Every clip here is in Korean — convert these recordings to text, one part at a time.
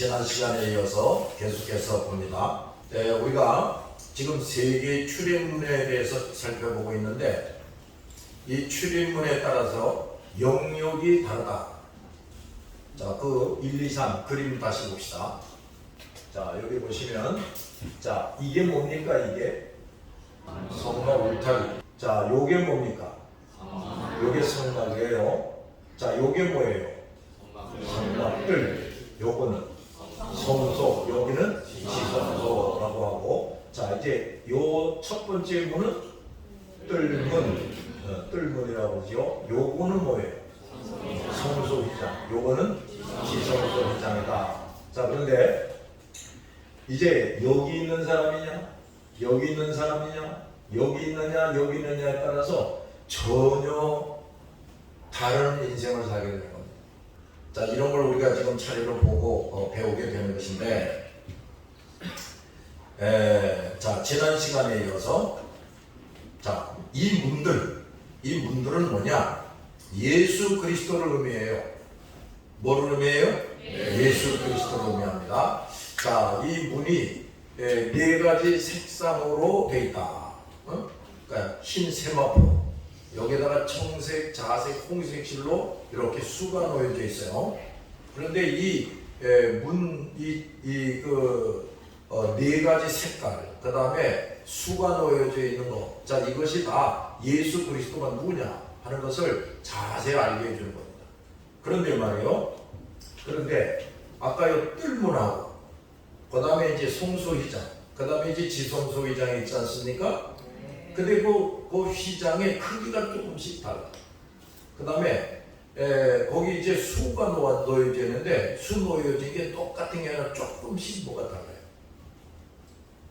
지난 시간에 이어서 계속해서 봅니다. 우리가 지금 세 개의 출입문에 대해서 살펴보고 있는데 이 출입문에 따라서 영역이 다르다. 자, 그 1, 2, 3 그림 다시 봅시다. 자, 여기 보시면 자, 이게 뭡니까? 이게 성막 울타리. 자, 요게 뭡니까? 요게 성막이에요. 자, 요게 뭐예요? 성막들. 요거는 성소, 여기는 지성소라고 하고, 자, 이제 요 첫 번째 문은 뜰문, 뜰문이라고 하죠. 요거는 뭐예요? 성소 휘장. 요거는 지성소 휘장이다. 자, 그런데 이제 여기 있는 사람이냐, 여기 있는 사람이냐, 여기 있느냐, 여기 있느냐에 따라서 전혀 다른 인생을 살게 되는 겁니다. 자, 이런 걸 우리가 지금 차례로 보고 배우게 되는 것인데, 자, 지난 시간에 이어서 자, 이 문들은 뭐냐? 예수 그리스도를 의미해요. 뭐를 의미해요? 예수 그리스도를 의미합니다. 자, 이 문이 네 가지 색상으로 되어 있다. 그러니까 흰 세마포, 여기다가 청색, 자색, 홍색 실로 이렇게 수가 놓여져 있어요. 그런데 네 가지 색깔, 그 다음에 수가 놓여져 있는 것, 자, 이것이 다 예수 그리스도가 누구냐 하는 것을 자세히 알게 해주는 겁니다. 그런데 말이에요. 그런데 아까 이 뜰문하고, 그 다음에 이제 성소휘장, 그 다음에 이제 지성소 휘장이 있지 않습니까? 근데 그 휘장의 크기가 조금씩 달라. 그 다음에 거기 이제 수가 놓여져 있는데 수 놓여진 게 똑같은 게 아니라 조금씩 뭐가 달라요.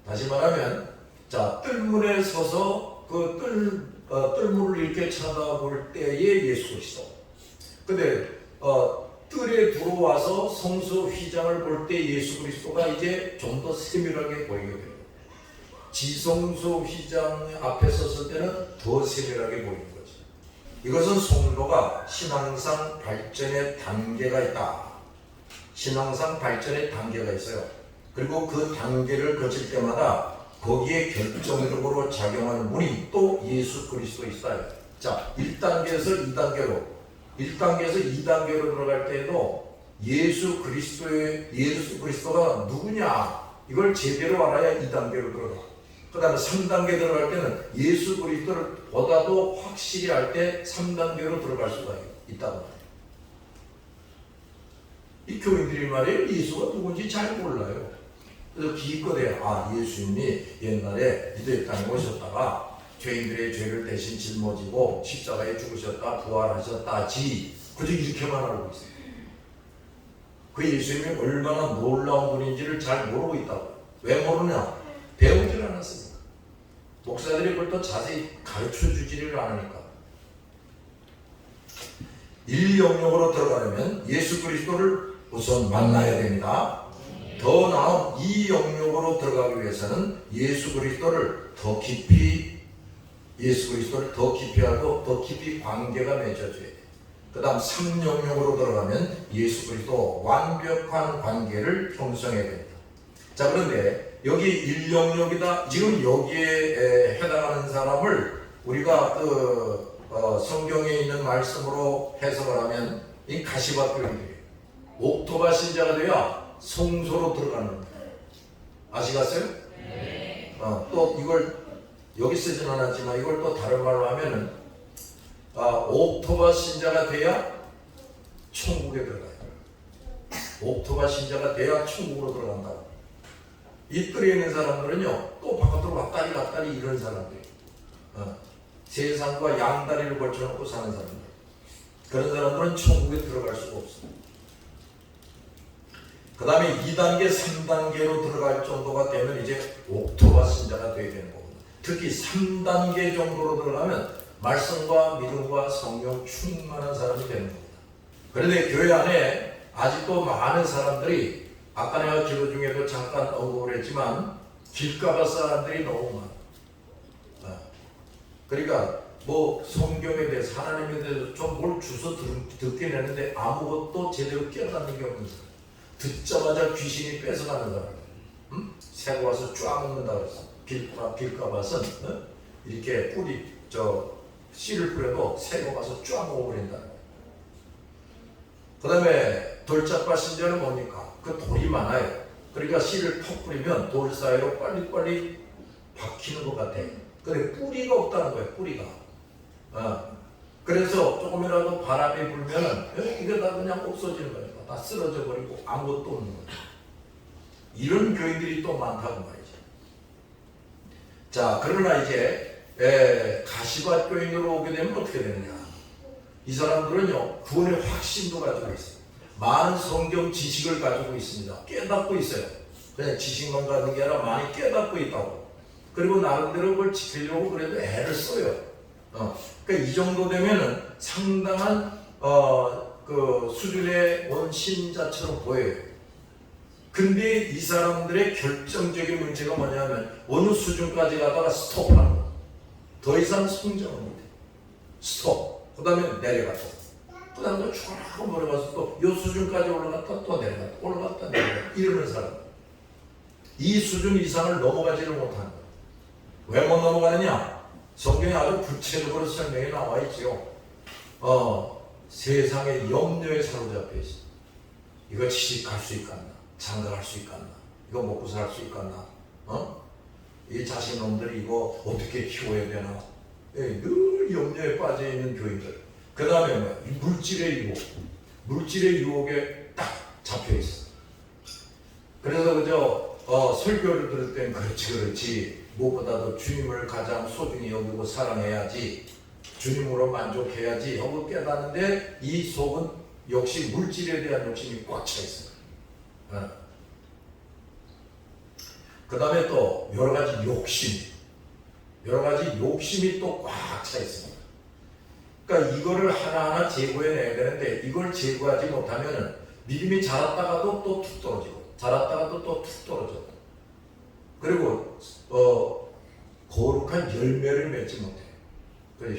다시 말하면, 자, 뜰문에 서서 그 뜰문을 이렇게 쳐다볼 때의 예수 그리스도. 근데 뜰에 들어와서 성소 휘장을 볼 때 예수 그리스도가 이제 좀 더 세밀하게 보이게 돼요. 지성소 휘장 앞에 섰을 때는 더 세밀하게 보이는 거죠. 이것은 성도가 신앙상 발전의 단계가 있다. 신앙상 발전의 단계가 있어요. 그리고 그 단계를 거칠 때마다 거기에 결정적으로 작용하는 문이 또 예수 그리스도 있어요. 자, 1단계에서 2단계로, 1단계에서 2단계로 들어갈 때에도 예수 그리스도가 누구냐, 이걸 제대로 알아야 2단계로 들어가. 그 다음에 3단계 들어갈 때는 예수 그리스도를 보다도 확실히 알 때 3단계로 들어갈 수가 있다고 말해요. 이 교인들이 말이에요, 예수가 누군지 잘 몰라요. 그래서 기껏해야, 아, 예수님이 옛날에 유대 땅에 오셨다가 죄인들의 죄를 대신 짊어지고 십자가에 죽으셨다, 부활하셨다지, 그저 이렇게만 알고 있어요. 그 예수님이 얼마나 놀라운 분인지를 잘 모르고 있다고. 왜 모르냐? 배우질 않았으니까. 목사들이 그걸 또 자세히 가르쳐 주지를 않으니까. 1영역으로 들어가려면 예수 그리스도를 우선 만나야 됩니다. 더 나은 2영역으로 들어가기 위해서는 예수 그리스도를 더 깊이 하고 더 깊이 관계가 맺어져야 돼요. 그 다음 3영역으로 들어가면 예수 그리스도 완벽한 관계를 형성해야 됩니다. 자, 그런데 여기 1영역이다. 지금 여기에 해당하는 사람을 우리가 성경에 있는 말씀으로 해석을 하면 이 가시밭들이 돼요. 옥토바 신자가 돼야 성소로 들어가는 겁니다. 아시겠어요? 네. 또 이걸 여기 쓰진 않았지만 이걸 또 다른 말로 하면은 옥토바 신자가 돼야 천국에 들어가요. 옥토바 신자가 돼야 천국으로 들어간다고. 이 뜰에 있는 사람들은요, 또 바깥으로 왔다리 이런 사람들. 세상과 양다리를 걸쳐놓고 사는 사람들. 그런 사람들은 천국에 들어갈 수가 없습니다. 그 다음에 2단계, 3단계로 들어갈 정도가 되면 이제 옥토바 신자가 되어야 되는 겁니다. 특히 3단계 정도로 들어가면 말씀과 믿음과 성령 충만한 사람이 되는 겁니다. 그런데 교회 안에 아직도 많은 사람들이, 아까 내가 기도 중에도 잠깐 언급을 했지만, 길가봐 사람들이 너무 많아. 그러니까 뭐 성경에 대해서, 하나님에 대해서 좀 뭘 주워 듣긴 했는데 아무것도 제대로 깨닫는 게 없는 사람. 듣자마자 귀신이 뺏어가는 사람. 새가 와서 쫙 먹는다 그랬어. 빌가밭은 이렇게 씨를 뿌려도 새가 와서 쫙 먹어버린다. 그 다음에 돌짝밭 신자는 뭡니까? 그 돌이 많아요. 그러니까 씨를 퍽 뿌리면 돌 사이로 빨리빨리 박히는 것 같아. 근데 뿌리가 없다는 거예요. 뿌리가. 그래서 조금이라도 바람이 불면 이게 다 그냥 없어지는 거예요. 다 쓰러져 버리고 아무것도 없는 거예요. 이런 교인들이 또 많다고 말이죠. 자, 그러나 이제 가시밭 교인으로 오게 되면 어떻게 되느냐? 이 사람들은요, 구원의 확신도 가지고 있어요. 많은 성경 지식을 가지고 있습니다. 깨닫고 있어요. 그냥 지식만 가는 게 아니라 많이 깨닫고 있다고. 그리고 나름대로 그걸 지키려고 그래도 애를 써요. 그러니까 이 정도 되면은 상당한 그 수준의 원신자처럼 보여요. 근데 이 사람들의 결정적인 문제가 뭐냐면 어느 수준까지 가다가 스톱하는 거예요. 더 이상 성장을 못해. 스톱. 그 다음에 내려가서. 그 다음에 또 쭉 내려가서 또 이 수준까지 올라갔다 또 내려갔다 올라갔다 내려갔다 이러는 사람. 이 수준 이상을 넘어가지를 못하는 거예요. 왜 못 넘어가느냐? 성경에 아주 구체적으로 설명이 나와 있죠. 세상의 염려에 사로잡혀 있어. 이거 취직할 수 있겠나? 장가갈 수 있겠나? 이거 먹고 살 수 있겠나? 이 자신놈들이 이거 어떻게 키워야 되나? 늘 염려에 빠져 있는 교인들. 그 다음에 뭐야? 물질의 유혹. 물질의 유혹에 딱 잡혀 있어. 그래서 그저 설교를 들을 땐 그렇지. 무엇보다도 주님을 가장 소중히 여기고 사랑해야지. 주님으로 만족해야지 하고 깨닫는데 이 속은 역시 물질에 대한 욕심이 꽉 차 있어요. 그 다음에 또 여러 가지 욕심이 또 꽉 차 있습니다. 그러니까 이거를 하나하나 제거해내야 되는데 이걸 제거하지 못하면 믿음이 자랐다가도 또 툭 떨어지고 자랐다가도 또 툭 떨어져. 그리고 거룩한 열매를 맺지 못해요.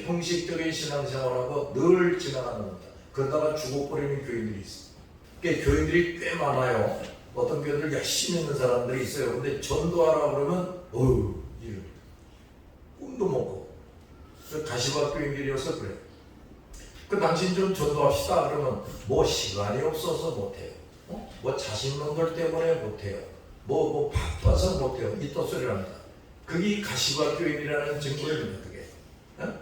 형식적인 신앙생활하고 늘 지나가는 겁니다. 그러다가 죽어버리는 교인들이 있어요. 그러니까 교인들이 꽤 많아요. 어떤 교인들 열심히 있는 사람들이 있어요. 근데 전도하라 그러면 이런 꿈도 못 꾸고. 가시밭 교인들이어서 그래요. 당신 좀 전도합시다 그러면 뭐 시간이 없어서 못해요. 뭐 자신놈들 때문에 못해요. 뭐 바빠서 못해요. 이 헛소리를 합니다. 그게 가시밭 교인이라는 증거입니다. 그게. 그러니까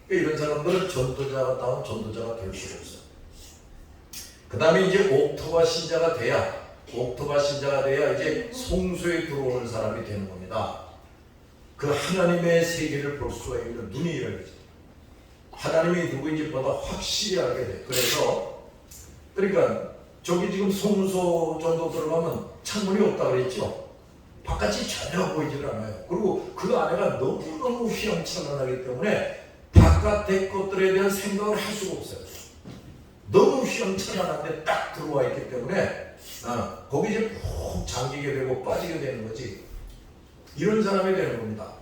이런 사람들은 전도자다운 전도자가 될 수가 없어요. 그 다음에 이제 옥토바 신자가 돼야 이제 성소에 들어오는 사람이 되는 겁니다. 그 하나님의 세계를 볼 수가 있는 눈이 열리죠. 하나님이 누구인지 보다 확실히 알게 돼. 그러니까 저기 지금 성소 정도 들어가면 창문이 없다 그랬죠. 바깥이 전혀 보이질 않아요. 그리고 그 안에가 너무너무 휘황찬란하기 때문에 바깥의 것들에 대한 생각을 할 수가 없어요. 너무 휘황찬란한데 딱 들어와 있기 때문에 거기 이제 푹 잠기게 되고 빠지게 되는 거지. 이런 사람이 되는 겁니다.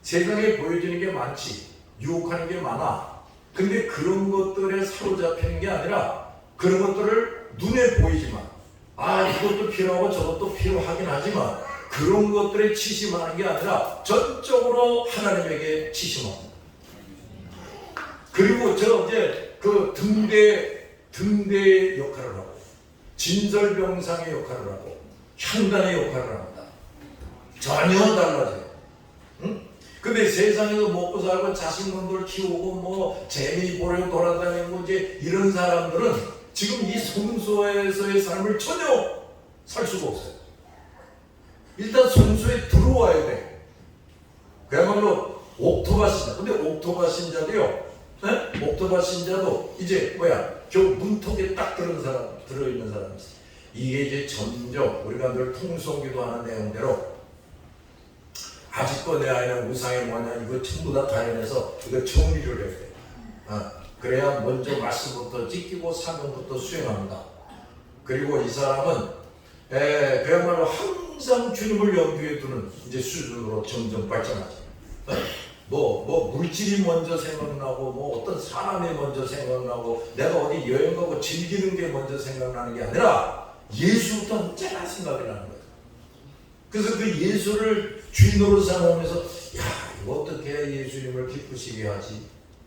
세상에 보여지는 게 많지. 유혹하는 게 많아. 근데 그런 것들에 사로잡히는 게 아니라 그런 것들을 눈에 보이지만 이것도 필요하고 저것도 필요하긴 하지만 그런 것들에 치심하는 게 아니라 전적으로 하나님에게 치심합니다. 그리고 이제 그 등대 역할을 하고 진설병상의 역할을 하고 향단의 역할을 합니다. 전혀 달라져요. 근데 세상에서 먹고 살고 자식놈들 키우고 뭐 재미 보려고 돌아다니고 이제 이런 사람들은 지금 이 성소에서의 삶을 전혀 살 수가 없어요. 일단 성소에 들어와야 돼. 그야말로 옥토바 신자. 근데 옥토바 신자도요. 옥토바 신자도 이제 겨우 문턱에 딱 들어있는 사람이 있어요. 이게 이제 점점 우리가 늘 통성기도하는 내용대로 아직도 내 안에는 우상이 뭐냐 이거 전부 다 가려내서 이거 정리를 해야 돼. 그래야 먼저 말씀부터 지키고 사명부터 수행합니다. 그리고 이 사람은 그야말로 항상 주님을 염두에 두는 이제 수준으로 점점 발전하죠. 뭐 물질이 먼저 생각나고 뭐 어떤 사람이 먼저 생각나고 내가 어디 여행 가고 즐기는 게 먼저 생각나는 게 아니라 예수부터 언제나 생각이 나는 거예요. 그래서 그 예수를 주인으로 삼으면서 야, 이거 어떻게 예수님을 기쁘시게 하지?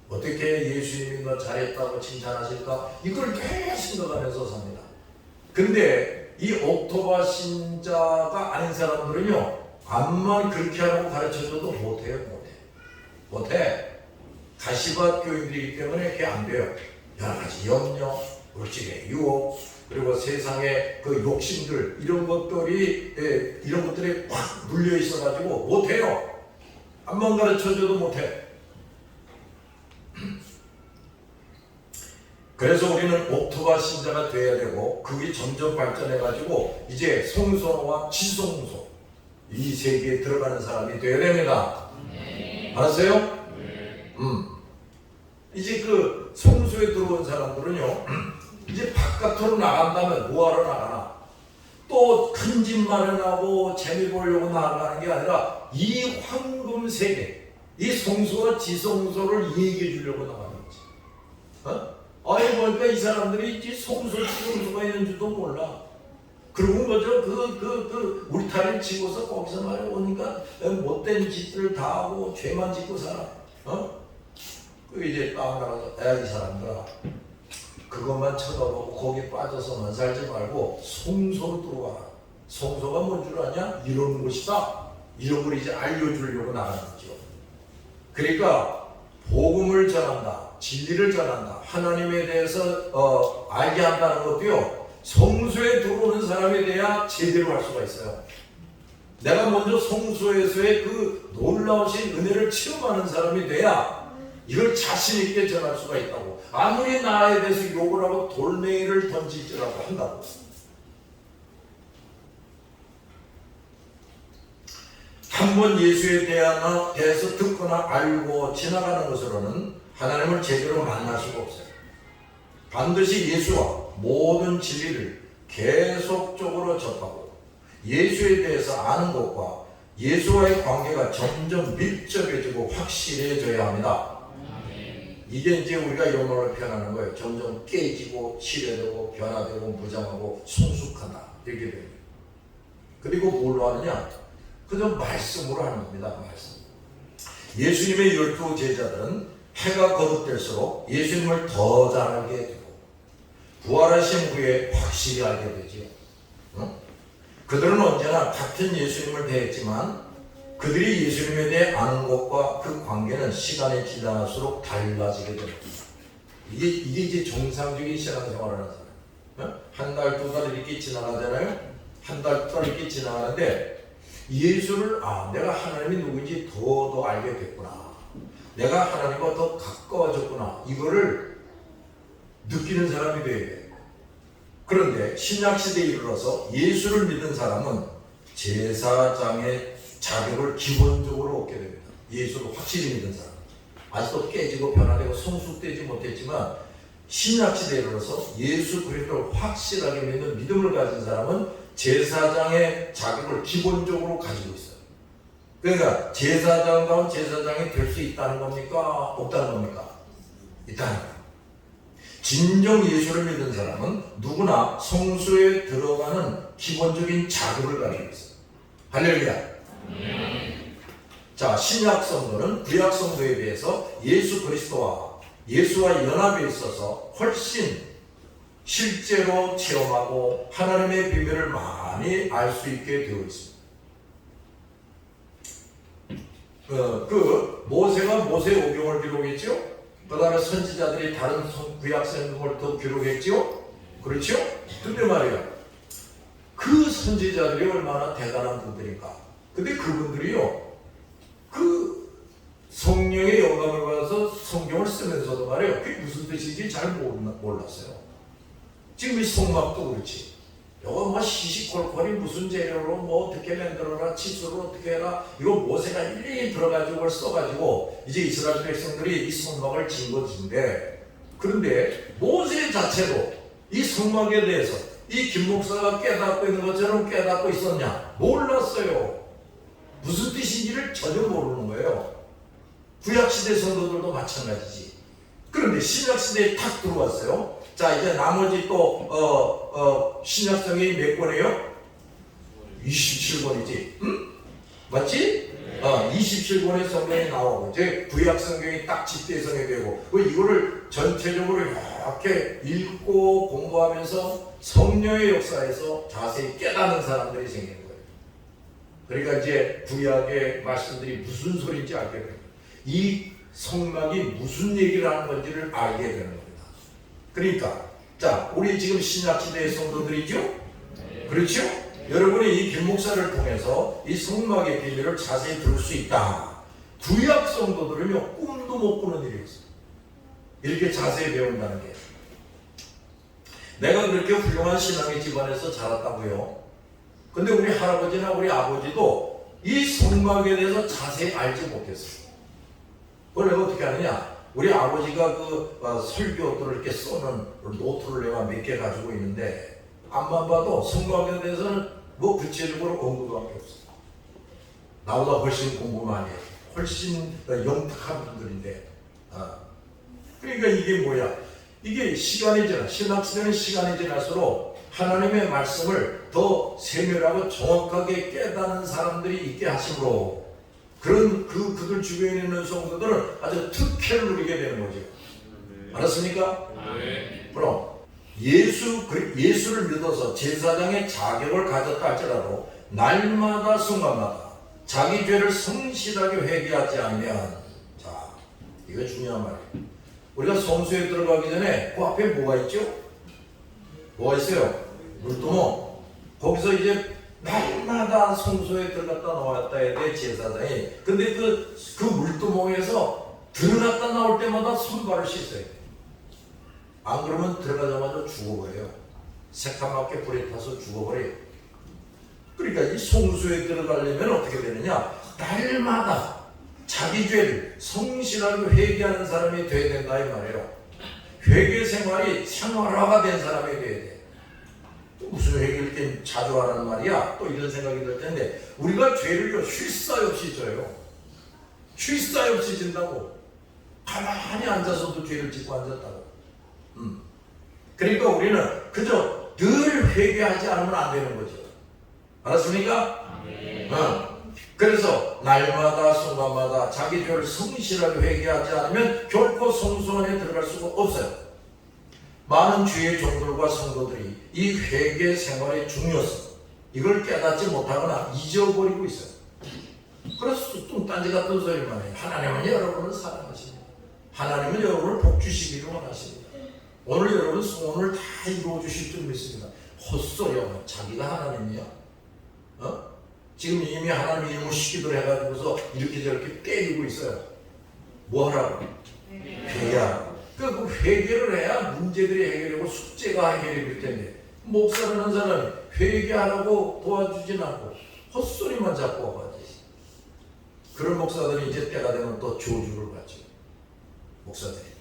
어떻게 예수님이 너 잘했다고 칭찬하실까? 이걸 계속 생각하면서 삽니다. 근데 이 옥토바 신자가 아닌 사람들은요, 암만 그렇게 하고 가르쳐줘도 못해요. 못해. 가시밭 교인들이기 때문에 그게 안 돼요. 여러 가지 염려, 물질의 유혹, 그리고 세상의 그 욕심들, 이런 것들에 꽉 물려 있어가지고 못해요. 암만 가르쳐줘도 못해. 그래서 우리는 옥토바 신자가 돼야 되고, 그게 점점 발전해가지고 이제 성소와 지성소, 이 세계에 들어가는 사람이 되어야 됩니다. 알았어요? 이제 그 성소에 들어온 사람들은요, 이제 바깥으로 나간다면 뭐하러 나가나? 또 큰 집 마련하고 재미 보려고 나가는 게 아니라 이 황금 세계, 이 성소와 지성소를 얘기해 주려고 나가는 거지. 아니 보니까 이 사람들이 성소, 지성소가 있는 줄도 몰라. 그리고 뭐죠? 우리 탈을 치고서 거기서 말이야 오니까 못된 짓들을 다 하고 죄만 짓고 살아. 그 이제 딱 나가서 이 사람들아, 그것만 쳐다보고 거기에 빠져서만 살지 말고 성소로 들어와라. 성소가 뭔 줄 아냐? 이런 곳이다. 이런 걸 이제 알려주려고 나가는 거죠. 그러니까 복음을 전한다, 진리를 전한다, 하나님에 대해서 알게 한다는 것도요, 성소에 들어오는 사람에 대해 제대로 할 수가 있어요. 내가 먼저 성소에서의 그 놀라우신 은혜를 체험하는 사람이 돼야 이걸 자신 있게 전할 수가 있다고. 아무리 나에 대해서 욕을 하고 돌멩이를 던질지라도 한다고. 한번 예수에 대해서 듣거나 알고 지나가는 것으로는 하나님을 제대로 만날 수가 없어요. 반드시 예수와 모든 진리를 계속적으로 접하고 예수에 대해서 아는 것과 예수와의 관계가 점점 밀접해지고 확실해져야 합니다. 이게 이제 우리가 이런 말로 표현하는 거예요. 점점 깨지고 치료되고 변화되고 무장하고 성숙하다, 이렇게 됩니다. 그리고 뭘로 하느냐? 그저 말씀으로 하는 겁니다. 말씀. 예수님의 12 제자들은 해가 거듭될수록 예수님을 더 잘 알게 되고 부활하신 후에 확실히 알게 되죠. 그들은 언제나 같은 예수님을 대했지만 그들이 예수님에 대해 아는 것과 그 관계는 시간이 지날수록 달라지게 됩니다. 이게 이제 정상적인 신앙생활을 하는 사람. 한 달, 두 달 이렇게 지나가잖아요. 한 달, 두 달 이렇게 지나가는데 예수를 내가 하나님이 누구인지 더 알게 됐구나. 내가 하나님과 더 가까워졌구나. 이거를 느끼는 사람이 돼야 돼. 그런데 신약시대에 이르러서 예수를 믿은 사람은 제사장의 자격을 기본적으로 얻게 됩니다. 예수를 확실히 믿은 사람. 아직도 깨지고 변화되고 성숙되지 못했지만 신약시대에 이르러서 예수 그리스도를 확실하게 믿는 믿음을 가진 사람은 제사장의 자격을 기본적으로 가지고 있어요. 그러니까 제사장다운 제사장이 될 수 있다는 겁니까? 없다는 겁니까? 있다는 거예요. 진정 예수를 믿는 사람은 누구나 성소에 들어가는 기본적인 자격을 가지고 있어요. 할렐루야. 자, 신약 성도는 구약 성도에 비해서 예수와 연합에 있어서 훨씬 실제로 체험하고 하나님의 비밀을 많이 알 수 있게 되어 있습니다. 모세가 모세오경을 기록했죠. 그 다음에 선지자들이 다른 구약 성경을 또 기록했죠. 그렇죠? 근데 말이야, 그 선지자들이 얼마나 대단한 분들인가. 근데 그분들이요, 그 성령의 영감을 받아서 성경을 쓰면서도 말이에요, 그게 무슨 뜻인지 잘 몰랐어요. 지금 이 성막도 그렇지. 이거 뭐 시시콜콜이 무슨 재료로 뭐 어떻게 만들어라, 치수로 어떻게 해라, 이거 모세가 일일이 들어가지고 써가지고 이제 이스라엘 백성들이 이 성막을 지은 것인데, 그런데 모세 자체도 이 성막에 대해서 이 김 목사가 깨닫고 있는 것처럼 깨닫고 있었냐? 몰랐어요. 무슨 뜻인지를 전혀 모르는 거예요. 구약시대 성도들도 마찬가지지. 그런데 신약시대에 탁 들어왔어요. 자, 이제 나머지 또 신약성경이 몇 권이에요? 27권이지. 응? 맞지? 27권의 성경이 나오고 이제 구약 성경이 딱 집대성이 되고 이거를 전체적으로 이렇게 읽고 공부하면서 성령의 역사에서 자세히 깨닫는 사람들이 생기는 거예요. 그러니까 이제 구약의 말씀들이 무슨 소리인지 알게 됩니다. 이 성막이 무슨 얘기를 하는 건지를 알게 되는 겁니다. 그러니까 자, 우리 지금 신약시대의 성도들이죠? 그렇죠? 여러분이 이 김목사를 통해서 이 성막의 비밀을 자세히 들을 수 있다. 구약 성도들은요, 꿈도 못 꾸는 일이었어요. 이렇게 자세히 배운다는 게. 내가 그렇게 훌륭한 신앙의 집안에서 자랐다고요. 근데 우리 할아버지나 우리 아버지도 이 성막에 대해서 자세히 알지 못했어요. 그걸 내가 어떻게 하느냐? 우리 아버지가 그 설교들을 이렇게 써는 노트를 내가 몇 개 가지고 있는데 앞만 봐도 성막에 대해서는 뭐 구체적으로 언급도 할 게 없어요. 나보다 훨씬 공부 많이 해요. 훨씬 영특한 분들인데. 그러니까 이게 뭐야? 이게 시간이 지나, 신학시대는 시간이 지날수록 하나님의 말씀을 더 세밀하고 정확하게 깨닫는 사람들이 있게 하심으로 그들 주변에 있는 성도들은 아주 특혜를 누리게 되는 거죠. 알았습니까? 그럼 예수를 믿어서 제사장의 자격을 가졌다 할지라도 날마다 순간마다 자기 죄를 성실하게 회개하지 않으면, 자, 이거 중요한 말이에요. 우리가 성소에 들어가기 전에 그 앞에 뭐가 있죠? 뭐가 있어요? 물두멍. 거기서 이제 날마다 성소에 들어갔다 나왔다 해야 돼, 제사장이. 근데 그 물두멍에서 들어갔다 나올 때마다 손발을 씻어야 돼. 안 그러면 들어가자마자 죽어버려요. 새카맣게 불에 타서 죽어버려요. 그러니까 이 성소에 들어가려면 어떻게 되느냐? 날마다 자기 죄를 성실하게 회개하는 사람이 되어야 된다 이 말이에요. 회개 생활이 생활화가 된 사람이 되어야 돼. 무슨 회개를 이렇게 자주 하라는 말이야? 또 이런 생각이 들 텐데, 우리가 죄를요 쉴 사이 없이 져요. 쉴 사이 없이 진다고. 가만히 앉아서도 죄를 짓고 앉았다고. 그러니까 우리는 그저 늘 회개하지 않으면 안 되는 거죠. 알았습니까? 그래서 날마다 순간마다 자기 죄를 성실하게 회개하지 않으면 결코 성소 안에 들어갈 수가 없어요. 많은 주의 종들과 성도들이 이 회개 생활의 중요성, 이걸 깨닫지 못하거나 잊어버리고 있어요. 그래서 뚱딴지 같은 소리만 해요. 하나님은 여러분을 사랑하십니다. 하나님은 여러분을 복주시기를 원하십니다. 오늘 여러분 소원을 다 이루어주실 줄 믿습니다. 헛소리야. 자기가 하나님이야. 지금 이미 하나님 이름을 시기도 해가지고서 이렇게 저렇게 때리고 있어요. 뭐 하라고? 회개하라고. 그 회개를 해야 문제들이 해결되고 숙제가 해결이 될 텐데, 목사라는 사람이 회개하라고 도와주진 않고 헛소리만 잡고 와가지고, 그런 목사들이 이제 때가 되면 또 저주를 받죠. 목사들이.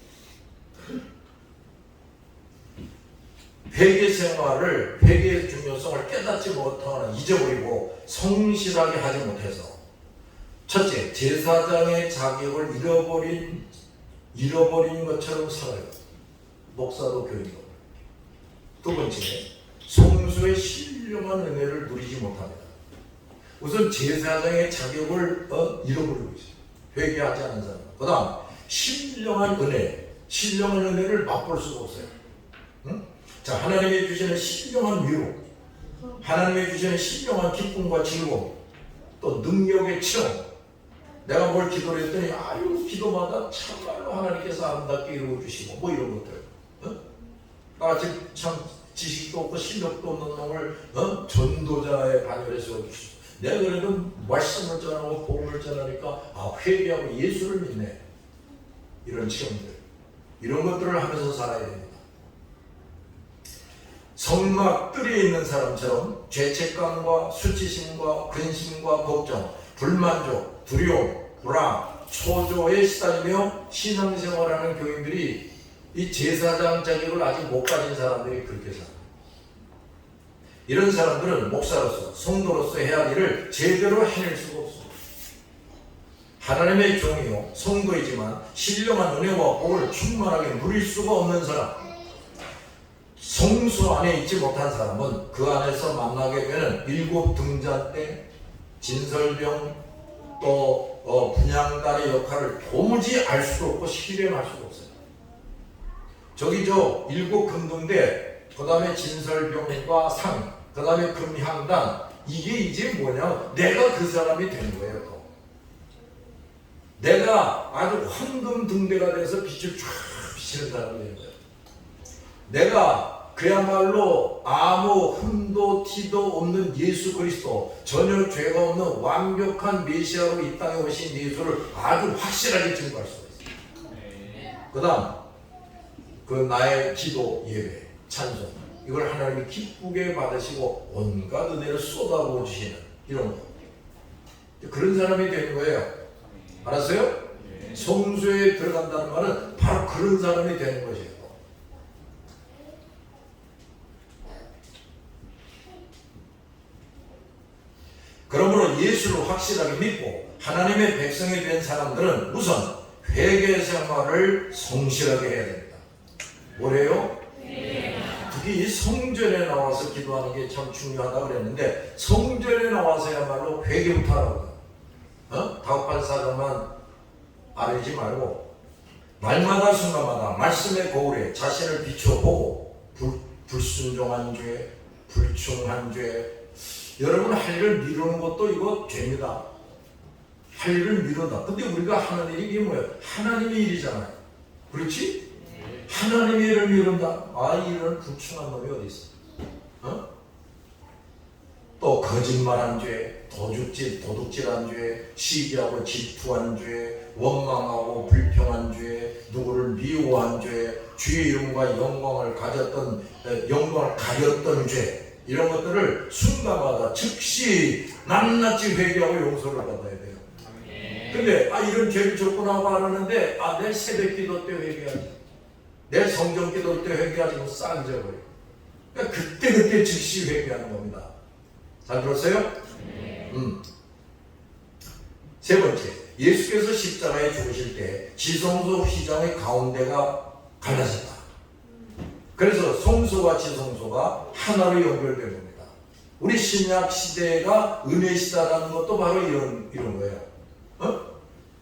회개 생활을, 회개의 중요성을 깨닫지 못하거나 잊어버리고 성실하게 하지 못해서, 첫째, 제사장의 자격을 잃어버린 것처럼 살아요. 목사도 교인도. 두 번째, 성소의 신령한 은혜를 누리지 못합니다. 우선 제사장의 자격을 잃어버리고 있어요. 회개하지 않은 사람. 그 다음, 신령한 은혜를 맛볼 수가 없어요. 자, 하나님이 주시는 신령한 위로, 하나님이 주시는 신령한 기쁨과 즐거움, 또 능력의 체험. 내가 뭘 기도를 했더니 아유, 기도마다 참말로 하나님께서 아름답게 이루어주시고 뭐 이런 것들. 나같이 참 지식도 없고 실력도 없는 놈을 전도자의 반열에 세워주시고, 내가 그래도 말씀을 전하고 복음을 전하니까 회개하고 예수를 믿네. 이런 체험들, 이런 것들을 하면서 살아야 됩니다. 성막 뜰에 있는 사람처럼 죄책감과 수치심과 근심과 걱정, 불만족, 두려움, 불안, 초조에 시달리며 신앙생활하는 교인들이, 이 제사장 자격을 아직 못 가진 사람들이 그렇게 살아요. 이런 사람들은 목사로서, 성도로서 해야 할 일을 제대로 해낼 수가 없습니다. 하나님의 종이요 성도이지만 신령한 은혜와 복을 충만하게 누릴 수가 없는 사람, 성소 안에 있지 못한 사람은 그 안에서 만나게 되는 일곱 등잔대, 진설병, 또 분향단의 역할을 도무지 알 수도 없고 실현할 수도 없어요. 저기 저 일곱 금등대, 그 다음에 진설병과 상, 그 다음에 금향단, 이게 이제 뭐냐? 내가 그 사람이 되는 거예요. 또. 내가 아주 황금 등대가 돼서 빛을 쫙 비치는 사람이 되는 거예요. 내가 그야말로 아무 흠도 티도 없는 예수 그리스도, 전혀 죄가 없는 완벽한 메시아로 이 땅에 오신 예수를 아주 확실하게 증거할 수가 있어요. 그 다음 그 나의 기도, 예배, 찬송, 이걸 하나님이 기쁘게 받으시고 온갖 은혜를 쏟아부어 주시는 이런 거. 그런 사람이 되는 거예요. 알았어요? 성소에 들어간다는 말은 바로 그런 사람이 되는 것이에요. 그러므로 예수를 확실하게 믿고 하나님의 백성이 된 사람들은 우선 회개 생활을 성실하게 해야 됩니다. 뭐래요? 특히 이 성전에 나와서 기도하는 게 참 중요하다고 그랬는데, 성전에 나와서야말로 회개부터 하라고. 다급한 사람만 아뢰지 말고 날마다 순간마다 말씀의 거울에 자신을 비춰보고 불순종한 죄, 불충한 죄, 여러분 할 일을 미루는 것도 이거 죄입니다. 할 일을 미룬다. 근데 우리가 하는 일이 이게 뭐예요? 하나님의 일이잖아요. 그렇지? 하나님의 일을 미룬다. 아, 이런 불충한 놈이 어디 있어? 또 거짓말한 죄, 도둑질한 죄, 시기하고 질투한 죄, 원망하고 불평한 죄, 누구를 미워한 죄, 주의 이름과 영광을 가졌던 죄, 이런 것들을 순간마다 즉시 낱낱이 회개하고 용서를 받아야 돼요. 근데 이런 죄를 졌구나 하고 알았는데 내 새벽 기도 때 회개하지, 내 성경 기도 때 회개하지, 뭐 싹 잊어버려. 그러니까 그때 즉시 회개하는 겁니다. 잘 들었어요? 세 번째, 예수께서 십자가에 죽으실 때 지성소 휘장의 가운데가 갈라졌다. 그래서 성소와 지성소가 하나로 연결된 겁니다. 우리 신약 시대가 은혜 시대라는 것도 바로 이런 거예요.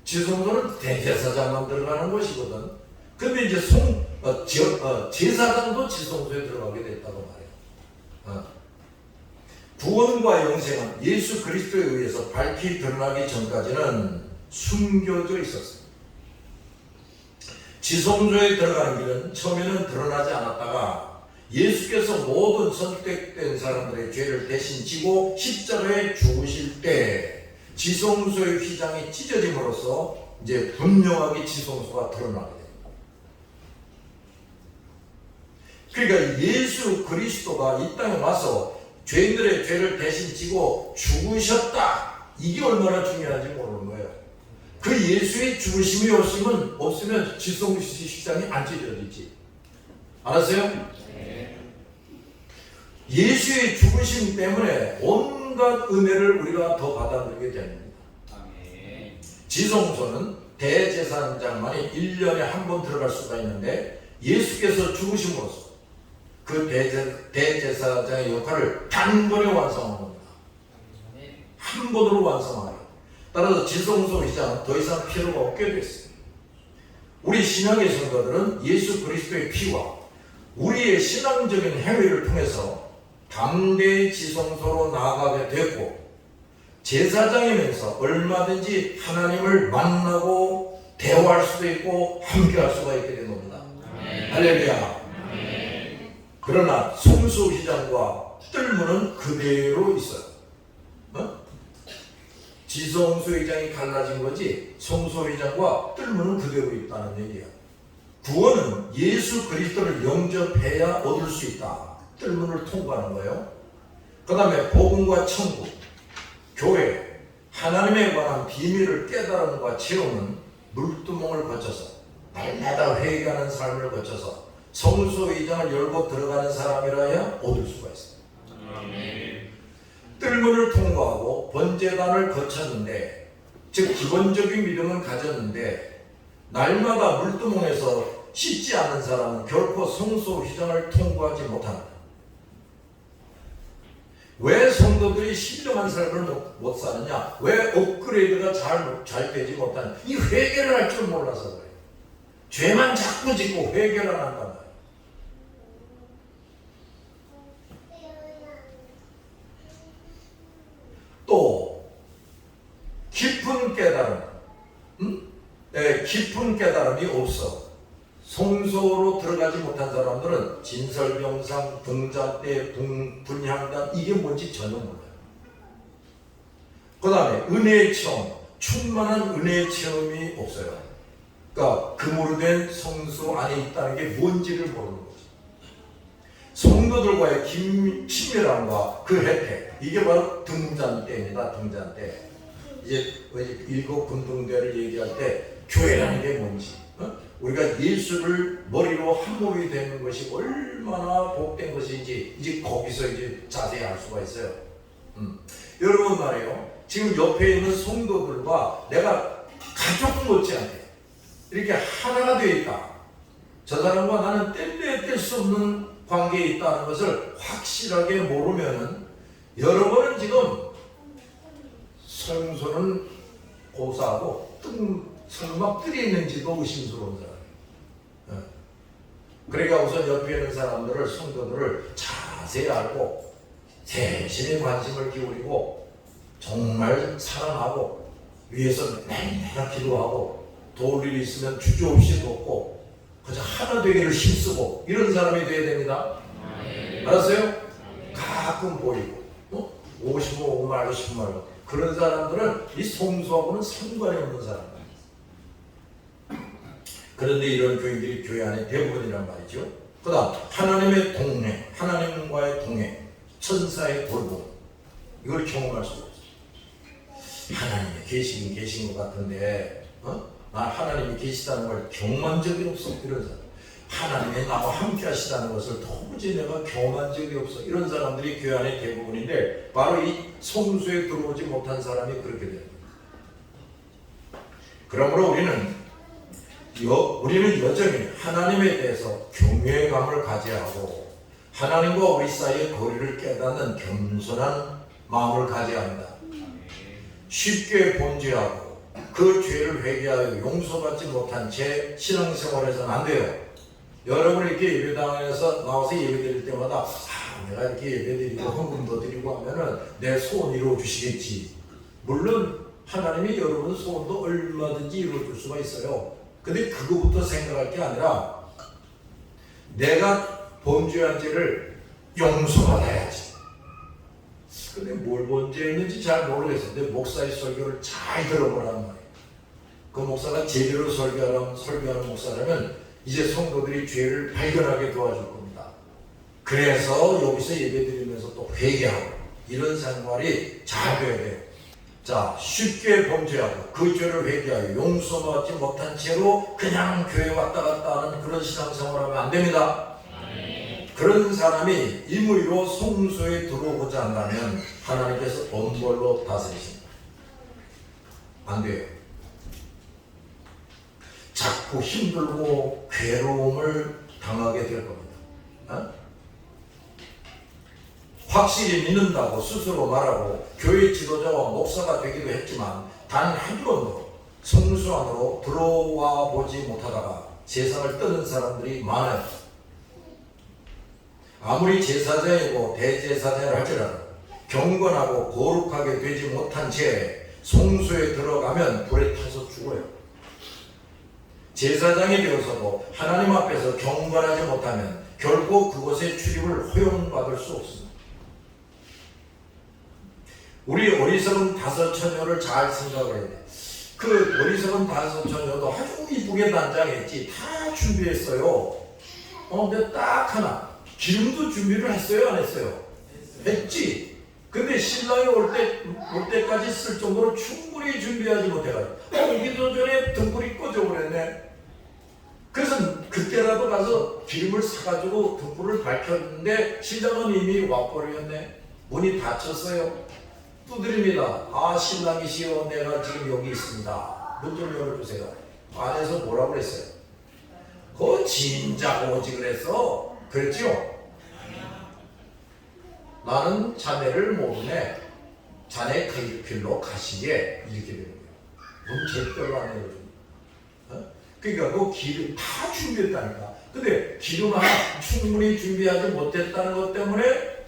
지성소는 대제사장만 들어가는 곳이거든. 근데 이제 제사장도 지성소에 들어가게 됐다고 말해요. 구원과 영생은 예수 그리스도에 의해서 밝히 드러나기 전까지는 숨겨져 있었어요. 지성소에 들어가는 길은 처음에는 드러나지 않았다가 예수께서 모든 선택된 사람들의 죄를 대신 지고 십자가에 죽으실 때 지성소의 휘장이 찢어짐으로써 이제 분명하게 지성소가 드러나게 됩니다. 그러니까 예수 그리스도가 이 땅에 와서 죄인들의 죄를 대신 지고 죽으셨다. 이게 얼마나 중요한지 모르는 거예요. 그 예수의 죽으심이 없으면 지성소 휘장이 안 찢어지지. 알았어요? 예수의 죽으심 때문에 온갖 은혜를 우리가 더 받아들이게 됩니다. 지성소는 대제사장만이 1년에 한 번 들어갈 수가 있는데 예수께서 죽으심으로써 그 대제사장의 역할을 단번에 완성한 겁니다. 한 번으로 완성하여. 따라서 지성소 휘장은 더 이상 필요가 없게 됐어요. 우리 신약의 성도들은 예수 그리스도의 피와 우리의 신앙적인 행위를 통해서 당대의 지성소로 나아가게 됐고, 제사장이면서 얼마든지 하나님을 만나고 대화할 수도 있고 함께할 수가 있게 된 겁니다. 할렐루야. 그러나 성소 휘장과 뜰문은 그대로 있어요. 지성소 휘장이 갈라진 거지 성소 휘장과 뜰문은 그대로 있다는 얘기야. 구원은 예수 그리스도를 영접해야 얻을 수 있다. 뜰문을 통과하는 거예요. 그 다음에 복음과 천국, 교회, 하나님에 관한 비밀을 깨달음과 채우는 물두멍을 거쳐서 날마다 회개하는 삶을 거쳐서 성소 휘장을 열고 들어가는 사람이라야 얻을 수가 있습니다. 뜰문을 통과하고 번제단을 거쳤는데, 즉 기본적인 믿음은 가졌는데 날마다 물두멍에서 씻지 않는 사람은 결코 성소 휘장을 통과하지 못한다. 왜 성도들이 신령한 삶을 못 사느냐? 왜 업그레이드가 잘 되지 못하느냐? 이 회개를 할 줄 몰라서 그래요. 죄만 자꾸 짓고 회개를 안 한단 말이에요. 또 깊은 깨달음, 깊은 깨달음이 없어. 성소로 들어가지 못한 사람들은 진설병상, 등잔대, 분향단 이게 뭔지 전혀 몰라요. 그 다음에 은혜의 체험, 충만한 은혜의 체험이 없어요. 그러니까 금으로 된 성소 안에 있다는 게 뭔지를 모르는 거죠. 성도들과의 친밀함과 그 혜택, 이게 바로 등잔대입니다. 등잔대. 이제 일곱 분등대를 얘기할 때 교회라는 게 뭔지, 우리가 예수를 머리로 한 몸이 되는 것이 얼마나 복된 것인지 이제 거기서 이제 자세히 알 수가 있어요. 여러분 말이에요. 지금 옆에 있는 성도들과 내가 가족 못지않게 이렇게 하나가 되어 있다. 저 사람과 나는 뗄래야 뗄 수 없는 관계에 있다는 것을 확실하게 모르면은 여러분은 지금 성소는 고사하고 설마 뜰이 있는지도 의심스러운 사람이에요. 그러니까 우선 옆에 있는 사람들을, 성도들을 자세히 알고 대신에 관심을 기울이고 정말 사랑하고 위해서 매일 기도하고 도울 일이 있으면 주저없이 돕고 그저 하나 되기를 힘쓰고 이런 사람이 되어야 됩니다. 알았어요? 가끔 보이고 55고 말고 10고 말고 그런 사람들은 이 성소하고는 상관이 없는 사람들. 그런데 이런 교인들이 교회 안에 대부분이란 말이죠. 그 다음 하나님의 동행, 하나님과의 동행, 천사의 돌봄, 이걸 경험할 수가 없어요. 하나님이 계신 것 같은데 난 하나님이 계시다는 걸 경험한 적이 없어. 이런 사람. 하나님이 나와 함께 하시다는 것을 도무지 내가 경험한 적이 없어. 이런 사람들이 교회 안에 대부분인데 바로 이 성소에 들어오지 못한 사람이 그렇게 됩니다. 그러므로 우리는 여전히 하나님에 대해서 경외감을 가져야 하고 하나님과 우리 사이의 거리를 깨닫는 겸손한 마음을 가져야 합니다. 쉽게 범죄하고 그 죄를 회개하여 용서받지 못한 채 신앙생활에서는 안 돼요. 여러분이 이렇게 예배당에서 나와서 예배드릴 때마다 내가 이렇게 예배드리고 헌금도 드리고 하면은 내 소원 이루어주시겠지. 물론 하나님이 여러분 소원도 얼마든지 이루어줄 수가 있어요. 근데 그거부터 생각할 게 아니라 내가 범죄한 죄를 용서받아야지. 근데 뭘 범죄했는지 잘 모르겠어요. 근데 목사의 설교를 잘 들어보라는 말이에요. 그 목사가 제대로 설교하는 목사라면 이제 성도들이 죄를 발견하게 도와줄 겁니다. 그래서 여기서 예배드리면서 또 회개하고 이런 생활이 잘 돼야 돼요. 자, 쉽게 범죄하고 그 죄를 회개하여 용서받지 못한 채로 그냥 교회 왔다 갔다 하는 그런 신앙생활을 하면 안 됩니다. 그런 사람이 임의로 성소에 들어오고자 한다면 하나님께서 엄벌로 다스리십니다. 안 돼요. 자꾸 힘들고 괴로움을 당하게 될 겁니다. 확실히 믿는다고 스스로 말하고 교회 지도자와 목사가 되기도 했지만 단 한 번도 성소 안으로 들어와 보지 못하다가 세상을 떠는 사람들이 많아요. 아무리 제사장이고 대제사장을 할지라도 경건하고 거룩하게 되지 못한 채 성소에 들어가면 불에 타서 죽어요. 제사장이 되어서도 하나님 앞에서 경건하지 못하면 결코 그곳에 출입을 허용받을 수 없습니다. 우리 어리석은 다섯 처녀를 잘 생각을 해야 돼. 그 어리석은 다섯 처녀도 아주 이쁘게 단장했지. 다 준비했어요. 근데 딱 하나 기름도 준비를 했어요, 안 했어요? 했지. 근데 신랑이 올 때까지 쓸 정도로 충분히 준비하지 못해가지고 오기도 전에 등불이 꺼져버렸네. 그래서 그때라도 가서 기름을 사가지고 등불을 밝혔는데 신랑은 이미 와버렸네. 문이 닫혔어요. 두드립니다. 신랑이시여, 내가 지금 여기 있습니다. 문 좀 열어주세요. 안에서 뭐라고 그랬어요? 그 진작 오지 그랬어. 그랬지요? 나는 자네를 모르네. 자네 그 길로 가시게. 이렇게 되는 거예요. 넌 절대로 안 해요. 그러니까 그 기름 다 준비했다니까. 근데 기름 하나 충분히 준비하지 못했다는 것 때문에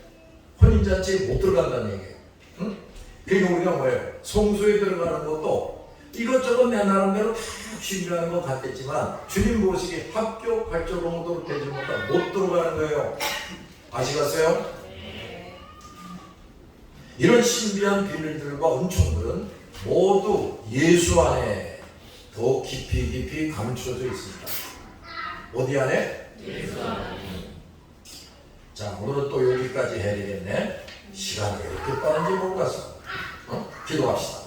혼인잔치에 못 들어간다는 얘기예요. 응? 그러니까 우리가 뭐예요? 성소에 들어가는 것도 이것저것 내 나름대로 다 준비하는 것 같겠지만 주님 보시기에 합격할 정도로 되지 못하면 못 들어가는 거예요. 아시겠어요? 이런 신비한 비밀들과 은총들은 모두 예수 안에 더 깊이 감춰져 있습니다. 어디 안에? 예수 안에. 자, 오늘은 또 여기까지 해야 되겠네. 시간이 왜 이렇게 빠른지 모르겠어. 기도합시다.